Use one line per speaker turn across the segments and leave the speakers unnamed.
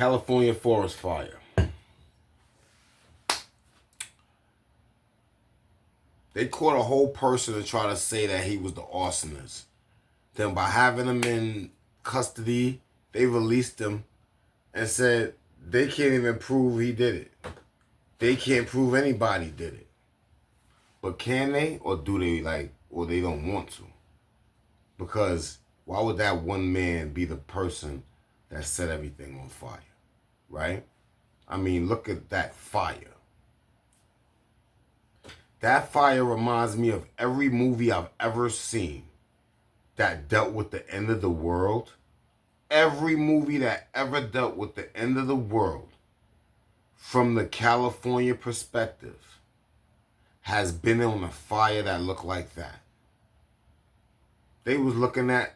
California forest fire. They caught a whole person to try to say that he was the arsonist. Then by having him in custody, they released him and said they can't even prove he did it. They can't prove anybody did it. But can they, or do they or they don't want to? Because why would that one man be the person that set everything on fire, right? I mean, look at that fire. That fire reminds me of every movie I've ever seen that dealt with the end of the world. Every movie that ever dealt with the end of the world from the California perspective has been on a fire that looked like that. They was looking at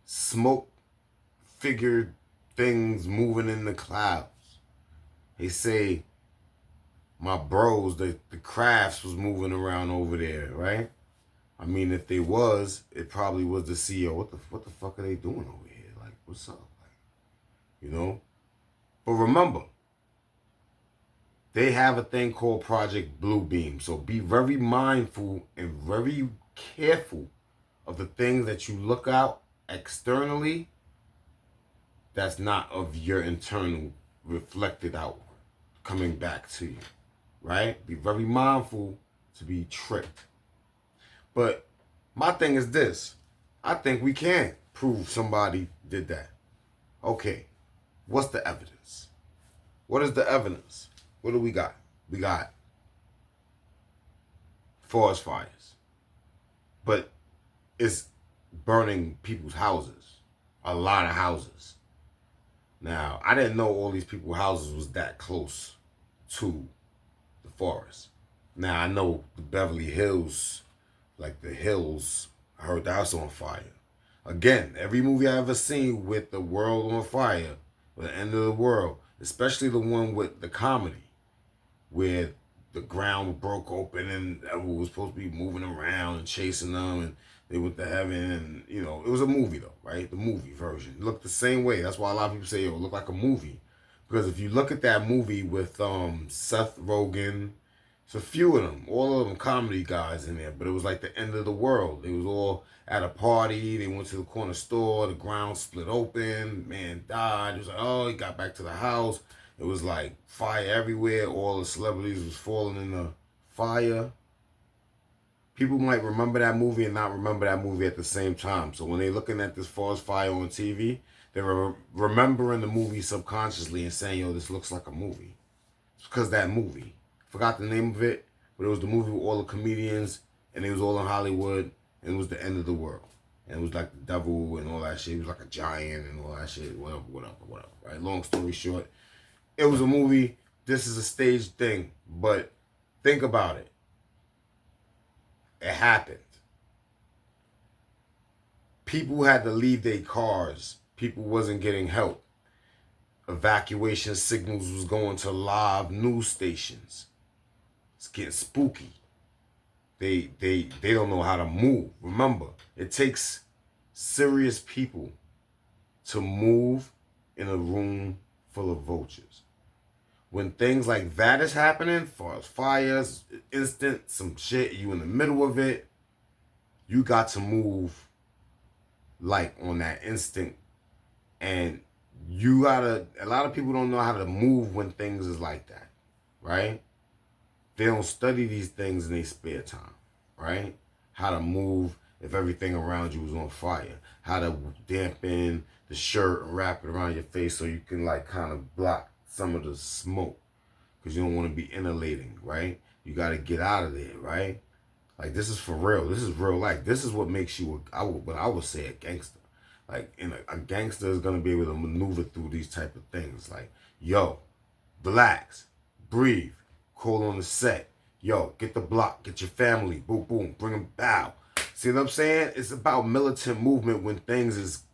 smoke figured things moving in the clouds. They say my bros, the crafts was moving around over there, right? I mean, if they was, it probably was the CEO. What the fuck are they doing over here? Like, what's up? Like, you know? But remember, they have a thing called Project Bluebeam. So be very mindful and very careful of the things that you look out externally that's not of your internal reflected out coming back to you, right? Be very mindful to be tricked. But my thing is this. I think we can prove somebody did that. Okay, what's the evidence? What is the evidence? What do we got? We got forest fires. But it's burning people's houses. A lot of houses. Now, I didn't know all these people's houses was that close to the forest. Now, I know the Beverly Hills, like the hills, I heard that's on fire. Again, every movie I ever seen with the world on fire, with the end of the world, especially the one with the comedy, where the ground broke open and everyone was supposed to be moving around and chasing them and they went to heaven and, you know, it was a movie though, right? The movie version. It looked the same way. That's why a lot of people say, yo, it looked like a movie. Because if you look at that movie with Seth Rogen, it's a few of them, all of them comedy guys in there, but it was like the end of the world. They was all at a party, they went to the corner store, the ground split open, man died. It was like, oh, he got back to the house. It was like fire everywhere. All the celebrities was falling in the fire. People might remember that movie and not remember that movie at the same time. So when they're looking at this forest fire on TV, they're remembering the movie subconsciously and saying, yo, this looks like a movie. It's because that movie. Forgot the name of it, but it was the movie with all the comedians and it was all in Hollywood and it was the end of the world. And it was like the devil and all that shit. It was like a giant and all that shit. Whatever. Right? Long story short, it was a movie. This is a staged thing. But think about it. It happened. People had to leave their cars. People wasn't getting help. Evacuation signals was going to live news stations. It's getting spooky. They don't know how to move. Remember, it takes serious people to move in a room full of vultures. When things like that is happening, far as fires, instant, some shit, you in the middle of it, you got to move like on that instinct. And you gotta, a lot of people don't know how to move when things is like that, right? They don't study these things in their spare time, right? How to move if everything around you is on fire. How to dampen the shirt and wrap it around your face so you can like kind of block some of the smoke because you don't want to be inhalating, right? You got to get out of there, right? Like, this is for real. This is real life. This is what makes you, what I would say, a gangster. Like, a gangster is going to be able to maneuver through these type of things. Like, yo, relax, breathe, call on the set. Yo, get the block, get your family, boom, boom, bring them bow. See what I'm saying? It's about militant movement when things is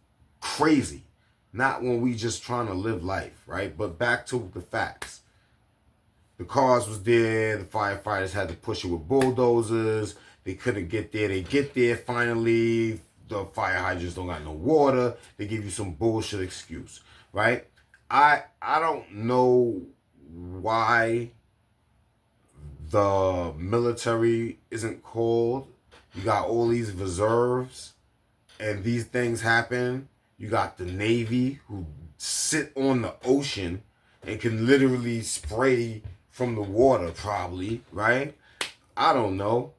crazy. Not when we just trying to live life, right? But back to the facts. The cars was there. The firefighters had to push it with bulldozers. They couldn't get there. They get there finally. The fire hydrants don't got no water. They give you some bullshit excuse, right? I don't know why the military isn't called. You got all these reserves, and these things happen. You got the Navy who sit on the ocean and can literally spray from the water, probably, right? I don't know.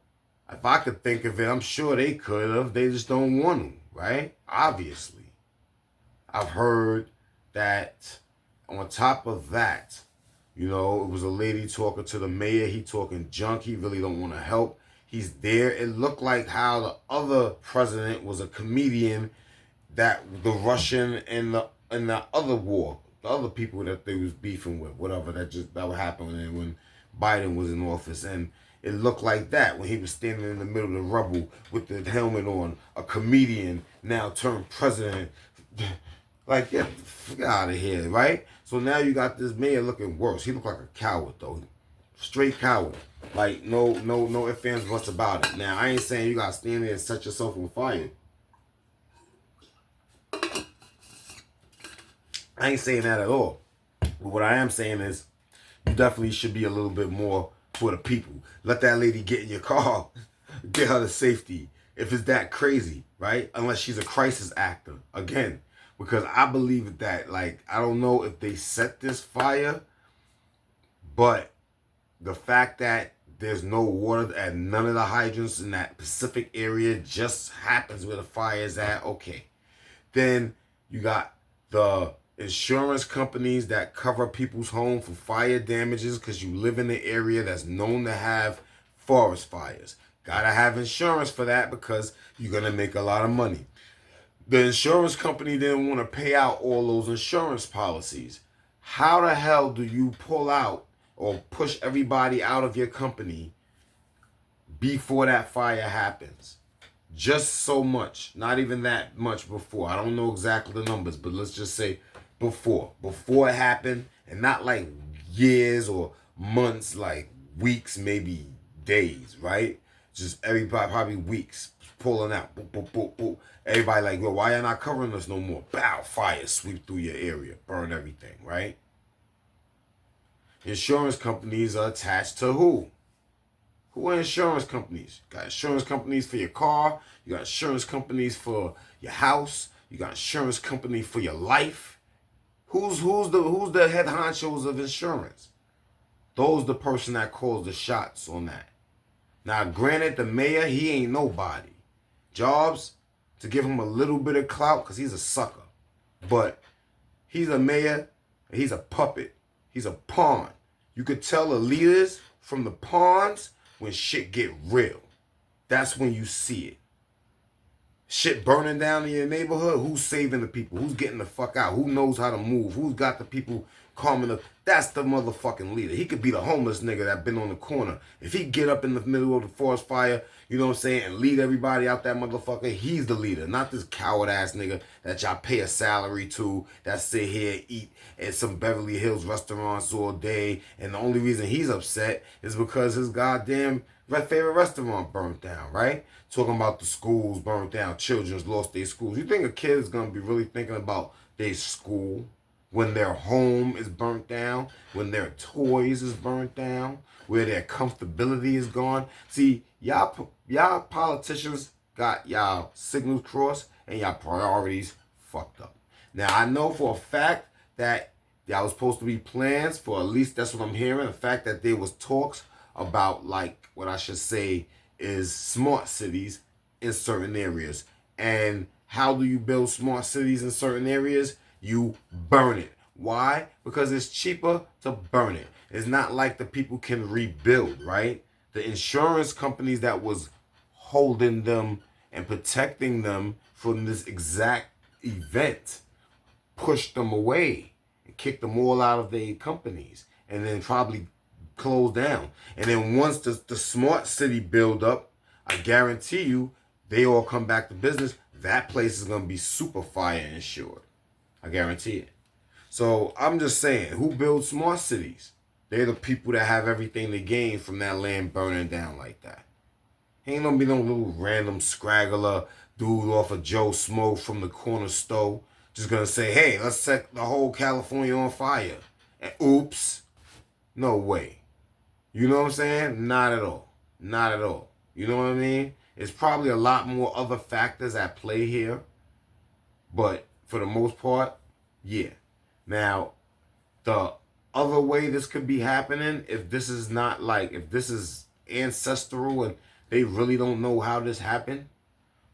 If I could think of it, I'm sure they could have. They just don't want to, right? Obviously. I've heard that on top of that, you know, it was a lady talking to the mayor. He talking junk. He really don't want to help. He's there. It looked like how the other president was a comedian, that the Russian and the other war, the other people that they was beefing with, whatever, that would happen when Biden was in office. And it looked like that when he was standing in the middle of the rubble with the helmet on, a comedian now turned president. Like, get the fuck out of here, right? So now you got this mayor looking worse. He looked like a coward, though. Straight coward. Like, no ifs, ands, buts about it. Now, I ain't saying you gotta stand there and set yourself on fire. I ain't saying that at all. But what I am saying is, you definitely should be a little bit more for the people. Let that lady get in your car. Get her to safety. If it's that crazy, right? Unless she's a crisis actor. Again, because I believe that, like, I don't know if they set this fire, but the fact that there's no water at none of the hydrants in that Pacific area, just happens where the fire is at, okay. Then you got the insurance companies that cover people's home for fire damages because you live in an area that's known to have forest fires. Gotta have insurance for that because you're gonna make a lot of money. The insurance company didn't want to pay out all those insurance policies. How the hell do you pull out or push everybody out of your company before that fire happens? Just so much. Not even that much before. I don't know exactly the numbers, but let's just say before. Before it happened, and not like years or months, like weeks, maybe days, right? Just everybody, probably weeks, pulling out. Boop, boop, boop, boop. Everybody like, well, why y'all not covering us no more? Bow, fire, sweep through your area, burn everything, right? Insurance companies are attached to who? Who are insurance companies? You got insurance companies for your car. You got insurance companies for your house. You got insurance company for your life. Who's the head honchos of insurance? Those the person that calls the shots on that. Now, granted, the mayor, he ain't nobody. Jobs, to give him a little bit of clout, because he's a sucker. But he's a mayor, and he's a puppet. He's a pawn. You could tell the leaders from the pawns when shit get real. That's when you see it. Shit burning down in your neighborhood, who's saving the people? Who's getting the fuck out? Who knows how to move? Who's got the people calming up? That's the motherfucking leader. He could be the homeless nigga that been on the corner. If he get up in the middle of the forest fire, you know what I'm saying, and lead everybody out that motherfucker, he's the leader. Not this coward ass nigga that y'all pay a salary to, that sit here and eat at some Beverly Hills restaurants all day, and the only reason he's upset is because his goddamn favorite restaurant burnt down, right? Talking about the schools burnt down, children's lost their schools. You think a kid is going to be really thinking about their school when their home is burnt down, when their toys is burnt down, where their comfortability is gone? See, y'all politicians got y'all signals crossed and y'all priorities fucked up. Now, I know for a fact that y'all was supposed to be plans for, at least that's what I'm hearing, the fact that there was talks about, like, what I should say is smart cities in certain areas. And how do you build smart cities in certain areas? You burn it. Why? Because it's cheaper to burn it. It's not like the people can rebuild, right? The insurance companies that was holding them and protecting them from this exact event pushed them away and kicked them all out of their companies, and then probably closed down. And then once the smart city build up, I guarantee you, they all come back to business. That place is going to be super fire insured. I guarantee it. So I'm just saying, who builds smart cities? They're the people that have everything to gain from that land burning down like that. Ain't gonna be no little random scraggler dude off of Joe Smoke from the corner store just gonna say, hey, let's set the whole California on fire. And oops, no way. You know what I'm saying? Not at all. Not at all. You know what I mean? It's probably a lot more other factors at play here. But for the most part, yeah. Now, the other way this could be happening, if this is not like, if this is ancestral and they really don't know how this happened,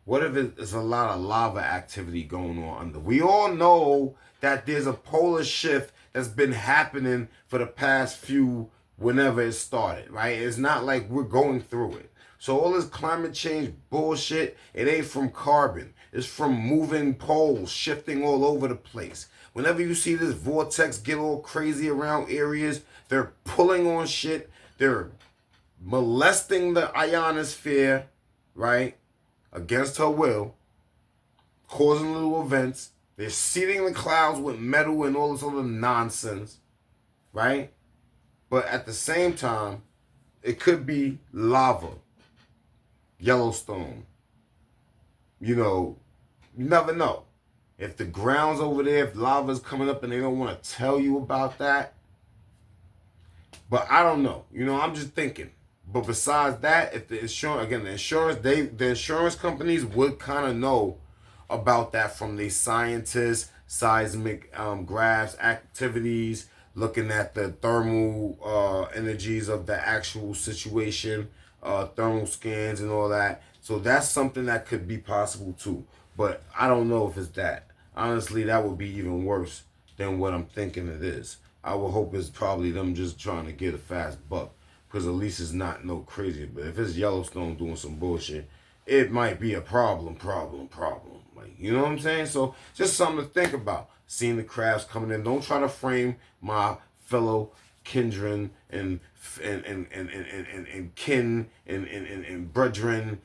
what if it's a lot of lava activity going on under? We all know that there's a polar shift that's been happening for the past few, whenever it started, right? It's not like we're going through it. So all this climate change bullshit, it ain't from carbon. It's from moving poles, shifting all over the place. Whenever you see this vortex get all crazy around areas, they're pulling on shit. They're molesting the ionosphere, right? Against her will, causing little events. They're seeding the clouds with metal and all this other nonsense, right? But at the same time, it could be lava, Yellowstone. You know, you never know. If the ground's over there, if lava's coming up and they don't want to tell you about that. But I don't know. You know, I'm just thinking. But besides that, if the insurance, again, the insurance companies would kind of know about that from the scientists, seismic graphs, activities, looking at the thermal energies of the actual situation, thermal scans and all that. So that's something that could be possible too. But I don't know if it's that. Honestly, that would be even worse than what I'm thinking it is. I would hope it's probably them just trying to get a fast buck. Because at least it's not no crazy. But if it's Yellowstone doing some bullshit, it might be a problem. Like, you know what I'm saying? So just something to think about. Seeing the crabs coming in. Don't try to frame my fellow kindred and kin and brethren,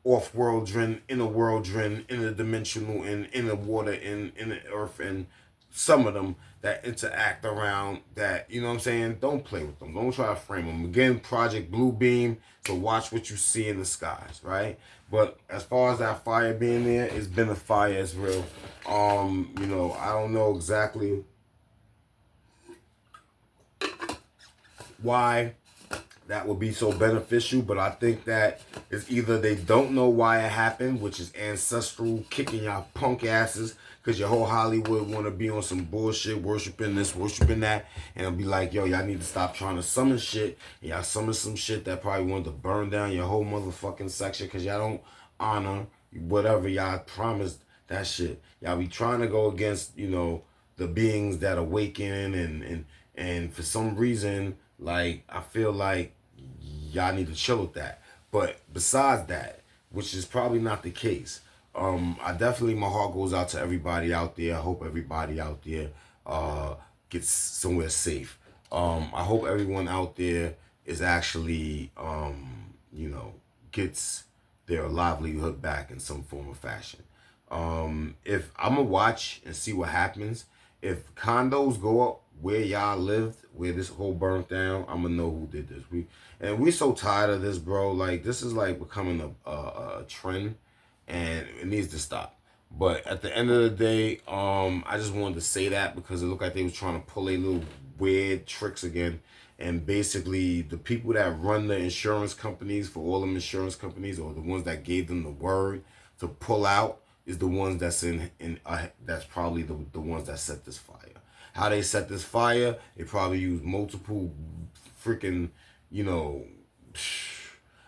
off-worldren, inner-worldren, interdimensional, and inner water, in the earth, and some of them that interact around that, you know what I'm saying? Don't play with them. Don't try to frame them. Again, Project Bluebeam, so watch what you see in the skies, right? But as far as that fire being there, it's been a fire, it's real. You know, I don't know exactly why that would be so beneficial, but I think that it's either they don't know why it happened, which is ancestral, kicking y'all punk asses, because your whole Hollywood want to be on some bullshit, worshiping this, worshiping that, and it'll be like, yo, y'all need to stop trying to summon shit, and y'all summon some shit that probably wanted to burn down your whole motherfucking section, because y'all don't honor whatever y'all promised that shit. Y'all be trying to go against, you know, the beings that awaken, and for some reason, like, I feel like y'all need to chill with that. But besides that, which is probably not the case, I definitely, my heart goes out to everybody out there. I hope everybody out there gets somewhere safe. I hope everyone out there is actually, you know, gets their livelihood back in some form or fashion. If I'm gonna watch and see what happens, if condos go up where y'all lived, where this whole burnt down, I'm gonna know who did this. We so tired of this, bro. Like, this is like becoming a trend, and it needs to stop. But at the end of the day, I just wanted to say that because it looked like they was trying to pull a little weird tricks again. And basically, the people that run the insurance companies, for all them insurance companies, or the ones that gave them the word to pull out, is the ones that's that's probably the ones that set this fire. How they set this fire, they probably used multiple freaking, you know,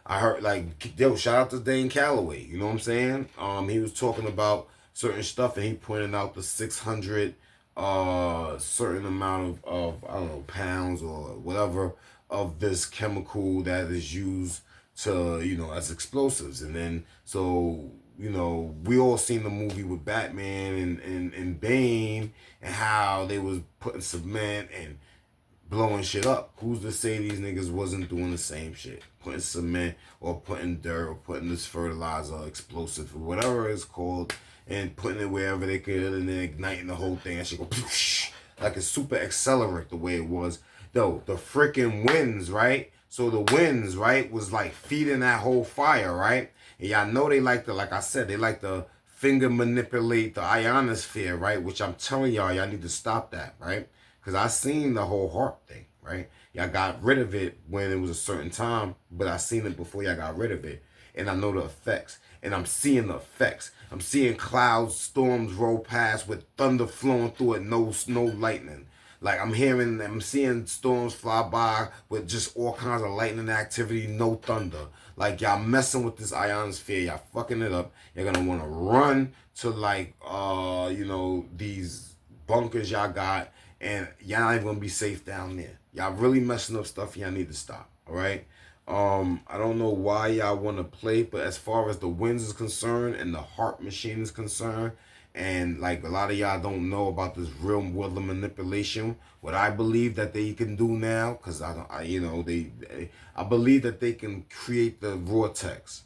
I heard, like, yo, shout out to Dane Calloway, you know what I'm saying? He was talking about certain stuff, and he pointed out the 600 certain amount of I don't know, pounds or whatever of this chemical that is used to, you know, as explosives. And then, so, you know, we all seen the movie with Batman and Bane, and how they was putting cement and blowing shit up. Who's to say these niggas wasn't doing the same shit? Putting cement or putting dirt or putting this fertilizer, explosive, or whatever it's called, and putting it wherever they could, and then igniting the whole thing. That shit go like a super accelerant the way it was. Though, the freaking winds, right? So the winds, right, was like feeding that whole fire, right? And y'all know they like to, like I said, they like to finger manipulate the ionosphere, right? Which I'm telling y'all need to stop that, right? Because I seen the whole heart thing, right? Y'all got rid of it when it was a certain time, but I seen it before y'all got rid of it. And I know the effects. And I'm seeing the effects. I'm seeing clouds, storms roll past with thunder flowing through it, no lightning. Like I'm seeing storms fly by with just all kinds of lightning activity, no thunder. Like y'all messing with this ionosphere, y'all fucking it up. You're gonna want to run to like these bunkers y'all got, and y'all ain't gonna be safe down there. Y'all really messing up stuff. Y'all need to stop. All right. I don't know why y'all want to play, but as far as the winds is concerned and the heart machine is concerned, and like a lot of y'all don't know about this real weather manipulation. What I believe that they can do now, because I believe that they can create the vortex.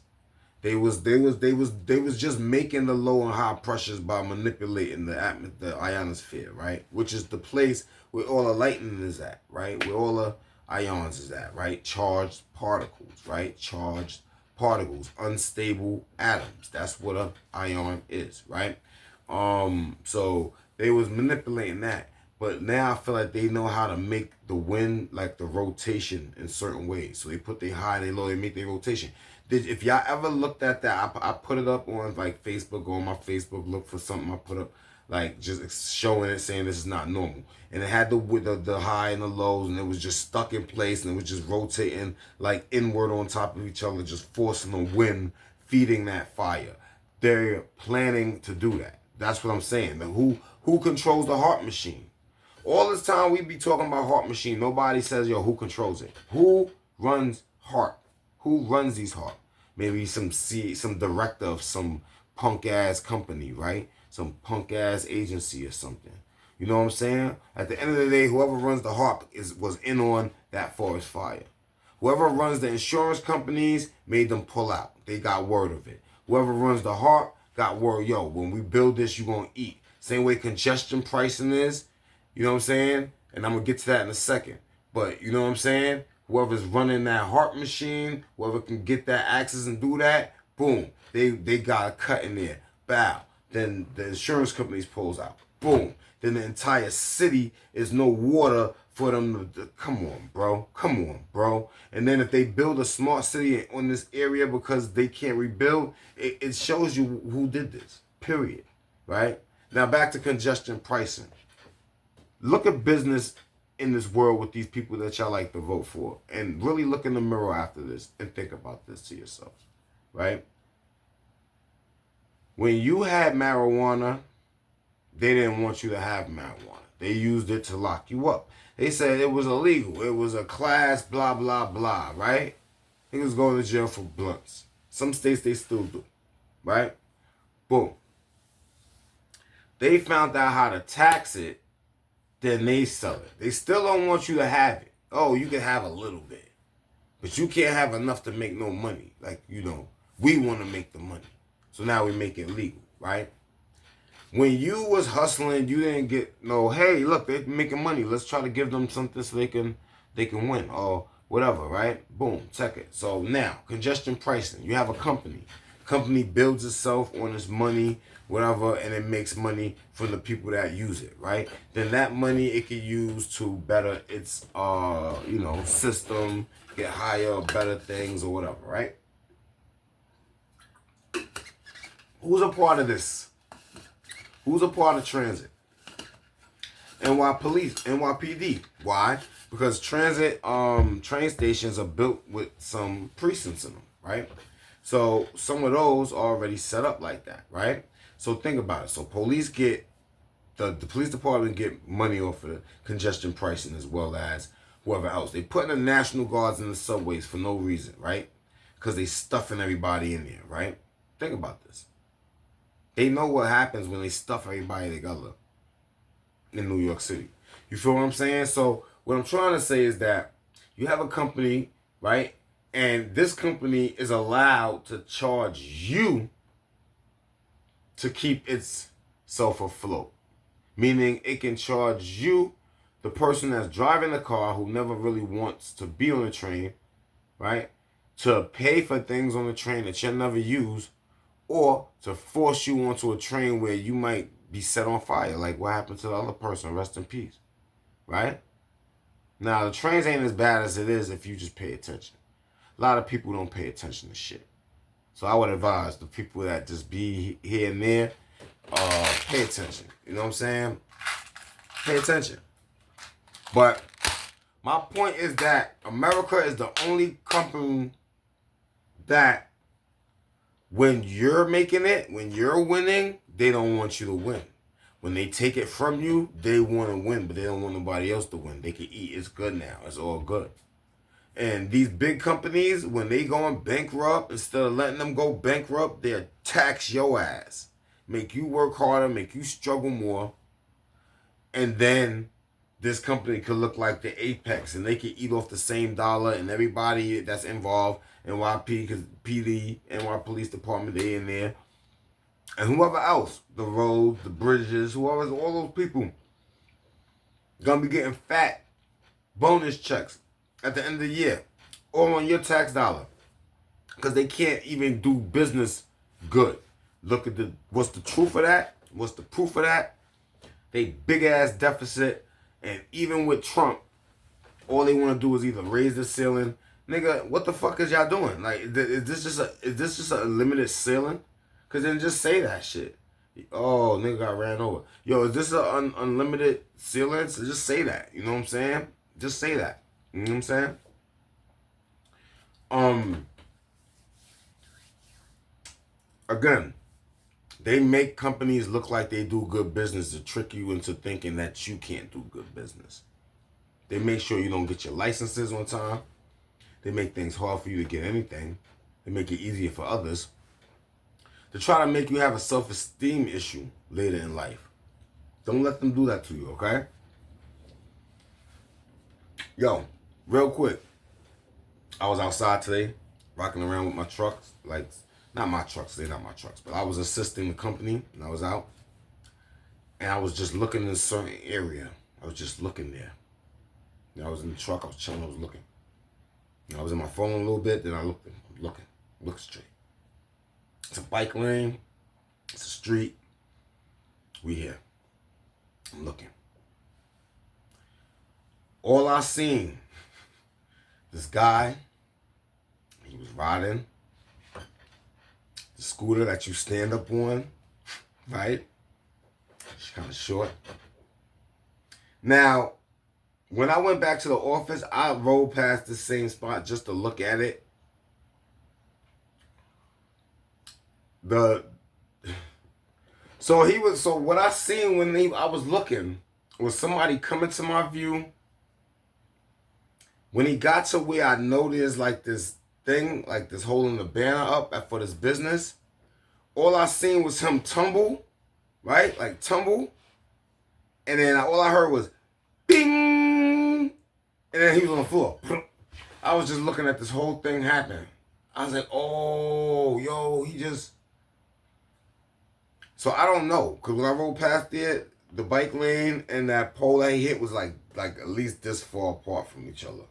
They was just making the low and high pressures by manipulating the ionosphere, right? Which is the place where all the lightning is at, right? Where all the ions is at, right? Charged particles, right? Charged particles, unstable atoms. That's what an ion is, right? So they was manipulating that. But now I feel like they know how to make the wind, like the rotation in certain ways. So they put their high and they low, they make their rotation. If y'all ever looked at that, I put it up on like Facebook, go on my Facebook, look for something I put up, like just showing it, saying this is not normal. And it had the high and the lows, and it was just stuck in place, and it was just rotating like inward on top of each other, just forcing the wind, feeding that fire. They're planning to do that. That's what I'm saying. Who controls the heart machine? All this time we be talking about heart machine. Nobody says, yo, who controls it? Who runs heart? Who runs these heart? Maybe some director of some punk ass company, right? Some punk ass agency or something. You know what I'm saying? At the end of the day, whoever runs the heart was in on that forest fire. Whoever runs the insurance companies made them pull out. They got word of it. Whoever runs the heart got word, yo, when we build this, you gonna eat. Same way congestion pricing is. You know what I'm saying? And I'm going to get to that in a second. But you know what I'm saying? Whoever's running that heart machine, whoever can get that access and do that, boom, they got a cut in there. Bow. Then the insurance companies pulls out. Boom. Then the entire city is no water for them to come on, bro. Come on, bro. And then if they build a smart city on this area because they can't rebuild, it shows you who did this. Period. Right? Now back to congestion pricing. Look at business in this world with these people that y'all like to vote for. And really look in the mirror after this and think about this to yourselves. Right? When you had marijuana, they didn't want you to have marijuana. They used it to lock you up. They said it was illegal. It was a class, blah, blah, blah, right? Niggas going to jail for blunts. Some states, they still do. Right? Boom. They found out how to tax it. Then they sell it. They still don't want you to have it. Oh, you can have a little bit. But you can't have enough to make no money. Like, we want to make the money. So now we make it legal, right? When you was hustling, you didn't get no, hey, look, they're making money. Let's try to give them something so they can win or whatever, right? Boom, check it. So now, congestion pricing. You have a company. Company builds itself on its money, whatever, and it makes money from the people that use it, right? Then that money it can use to better its system, get higher, better things or whatever, right? Who's a part of this? Who's a part of transit? NYPD. Why? Because transit train stations are built with some precincts in them, right? So some of those are already set up like that, right? So think about it. So police get, the police department get money off of the congestion pricing as well as whoever else. They put in the National Guards in the subways for no reason, right? Because they stuffing everybody in there, right? Think about this. They know what happens when they stuff everybody together in New York City. You feel what I'm saying? So what I'm trying to say is that you have a company, right? And this company is allowed to charge you to keep itself afloat. Meaning it can charge you, the person that's driving the car who never really wants to be on the train, right? To pay for things on the train that you'll never use, or to force you onto a train where you might be set on fire, like what happened to the other person. Rest in peace, right? Now, the trains ain't as bad as it is if you just pay attention. A lot of people don't pay attention to shit. So I would advise the people that just be here and there, pay attention. You know what I'm saying? Pay attention. But my point is that America is the only company that when you're making it, when you're winning, they don't want you to win. When they take it from you, they want to win, but they don't want nobody else to win. They can eat. It's good now. It's all good. And these big companies, when they going bankrupt, instead of letting them go bankrupt, they'll tax your ass. Make you work harder, make you struggle more. And then this company could look like the apex, and they could eat off the same dollar, and everybody that's involved, NYP, because PD, NY Police Department, they in there. And whoever else, the roads, the bridges, whoever, all those people, gonna be getting fat bonus checks at the end of the year, all on your tax dollar, because they can't even do business good. Look at what's the truth of that? What's the proof of that? They big ass deficit, and even with Trump, all they want to do is either raise the ceiling. Nigga, what the fuck is y'all doing? Like, is this just a limited ceiling? Cause then just say that shit. Oh, nigga got ran over. Yo, is this an unlimited ceiling? So just say that. You know what I'm saying? Just say that. You know what I'm saying? Again, they make companies look like they do good business to trick you into thinking that you can't do good business. They make sure you don't get your licenses on time. They make things hard for you to get anything. They make it easier for others. To try to make you have a self-esteem issue later in life. Don't let them do that to you, okay? Yo, real quick. I was outside today, rocking around with my trucks. Like, not my trucks, they're not my trucks. But I was assisting the company, and I was out. And I was just looking in a certain area. I was just looking there. And I was in the truck, I was chilling, I was looking. And I was in my phone a little bit, then I looked, looking straight. It's a bike lane. It's a street. We here. I'm looking. All I seen, this guy, he was riding the scooter that you stand up on, right? It's kind of short. Now, when I went back to the office, I rode past the same spot just to look at it. So what I seen when I was looking was somebody coming to my view. When he got to where I know there's like this thing, like this holding the banner up for this business, all I seen was him tumble, right? Like tumble. And then all I heard was bing. And then he was on the floor. I was just looking at this whole thing happen. I was like, oh, yo, he just... So I don't know, because when I rode past there, the bike lane and that pole that he hit was like at least this far apart from each other.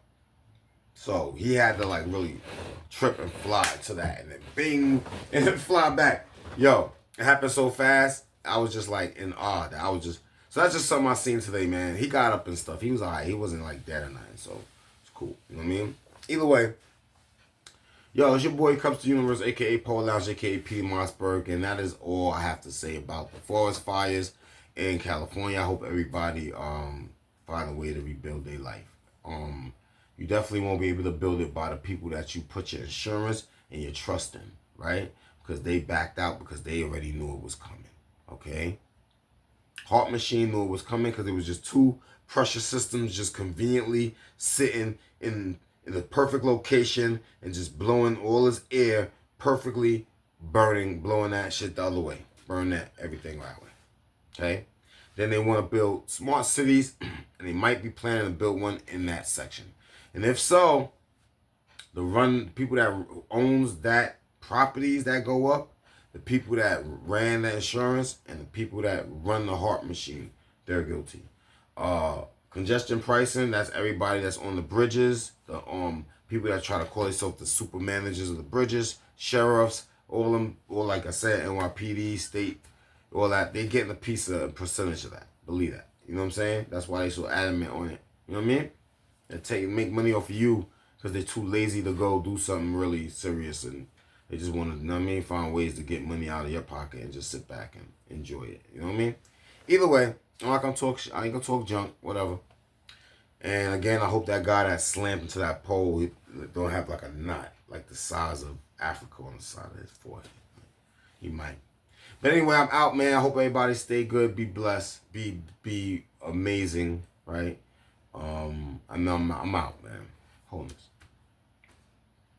So he had to like really trip and fly to that, and then bing, and then fly back. Yo, it happened so fast, I was just like in awe. So that's just something I seen today, man. He got up and stuff. He was alright. He wasn't like dead or nothing, so it's cool. You know what I mean? Either way, yo, it's your boy Kupz the Universe, a.k.a. Paul Lounge, a.k.a. P. Mossberg, and that is all I have to say about the forest fires in California. I hope everybody find a way to rebuild their life. You definitely won't be able to build it by the people that you put your insurance and your trust in, right? Because they backed out because they already knew it was coming, okay? Heart Machine knew it was coming because it was just two pressure systems just conveniently sitting in the perfect location and just blowing all his air perfectly, blowing that shit the other way. Burn that, everything that way, okay? Then they want to build smart cities, and they might be planning to build one in that section. And if so, the people that owns that properties that go up, the people that ran the insurance, and the people that run the Heart Machine, they're guilty. Congestion pricing, that's everybody that's on the bridges, the people that try to call themselves the super managers of the bridges, sheriffs, all them, or like I said, NYPD, state, all that, they getting a piece of a percentage of that. Believe that. You know what I'm saying? That's why they so adamant on it. You know what I mean? They make money off of you because they're too lazy to go do something really serious, and they just want to, you know what I mean, find ways to get money out of your pocket and just sit back and enjoy it. You know what I mean? Either way, I'm not gonna talk. I ain't gonna talk junk. Whatever. And again, I hope that guy that slammed into that pole he don't have like a knot like the size of Africa on the side of his forehead. He might. But anyway, I'm out, man. I hope everybody stay good, be blessed, be amazing, right? I'm out, man. Wholeness.